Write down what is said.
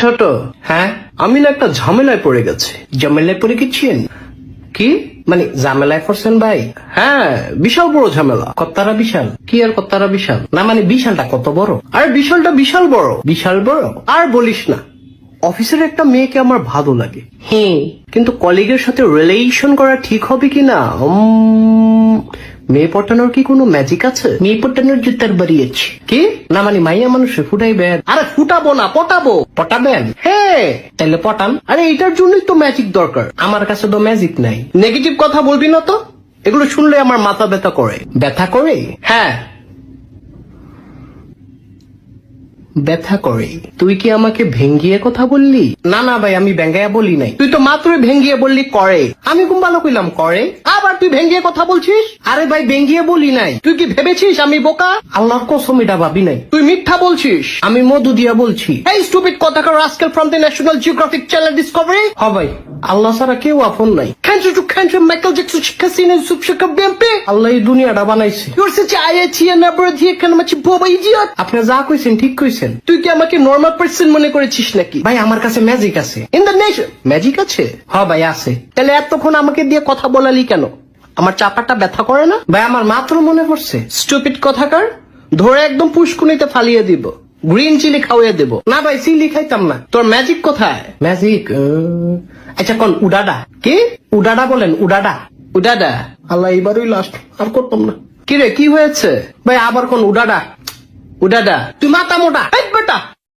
ছোট, হ্যাঁ আমি না একটা ঝামেলায় পড়ে গেছি। ঝামেলায় পড়ে গেছেন? কি মানে ঝামেলায় পড়ছেন ভাই? হ্যাঁ, বিশাল বড় ঝামেলা। কত্তারা বিশাল? কি আর কত্তারা বিশাল? না মানে বিশালটা কত বড়? আরে বিশালটা বিশাল বড়। বিশাল বড়? আর বলিস না, অফিসের একটা মেয়েকে আমার ভালো লাগে, হ্যাঁ, কিন্তু কলিগের সাথে রিলেশন করা ঠিক হবে কিনা? মেয়ে পটানোর কি কোনো ম্যাজিক আছে? মেয়ে পটানোর জুতার বাড়িয়েছে কি? না মানে মাইয়া মানুষে ফুটাইবেন? আরে ফুটাবো না, পটাবো। পটাবেন? হ্যাঁ। তাইলে পটান। আরে এটার জন্যই তো ম্যাজিক দরকার। আমার কাছে তো ম্যাজিক নাই। নেগেটিভ কথা বলবি না তো, এগুলো শুনলে আমার মাথা ব্যথা করে। ব্যথা করে? হ্যাঁ, ব্যথা করে। তুই কি আমাকে ভেঙ্গিয়ে কথা বললি? না না ভাই, আমি ভেঙ্গাইয়া বলি নাই। তুই তো মাত্রই ভেঙ্গিয়ে বললি করে। আমি খুব ভালো কইলাম করে, আবার তুই ভেঙ্গিয়ে কথা বলছিস। আরে ভাই ভেঙ্গিয়ে বলি নাই। তুই কি ভেবেছিস আমি বোকা? আল্লাহর কসম এটা ভাবি নাই। তুই মিথ্যা বলছিস। আমি মধু দিয়া বলছি। এই স্টুপিড কথাকার rascal from the National Geographic channel Discovery. হ্যাঁ ভাই, আল্লাহ ছাড়া কেউ আপন নাই। মাইকেল জ্যাকসন, শিক্ষা সিনে, শিক্ষা বিএমপি। আল্লাহ এই দুনিয়াটা বানাইছে। আপনি যা কইছেন ঠিক কইছেন। তুই কি আমাকে নর্মাল পার্সন মনে করেছিস নাকি? ভাই আমার কাছে ম্যাজিক আছে। ইন দ্য নেশন ম্যাজিক আছে? হ্যাঁ ভাই আছে। তাহলে এতক্ষণ আমাকে দিয়ে কথা বলালি কেন? আমার চাপাটা ব্যথা করে না? ভাই আমার মাত্র মনে পড়ছে। স্টুপিড কথাকার, ধরে একদম পুষ্কুনিতে ফালিয়ে দিব। গ্রিন চিলি খাওয়াইয়া দেব। না ভাই চিলি খাইতাম না। তোর ম্যাজিক কোথায়? ম্যাজিক আচ্ছা কোন উডাডা? কি উডাডা বলেন? উডাডা? উডাডা? আল্লাহ এইবারই লাস্ট, আর করতাম না। কি রে কি হয়েছে? ভাই আবার কোন উডাডা? উডাডা? তুই মাথা মোটা বেটা।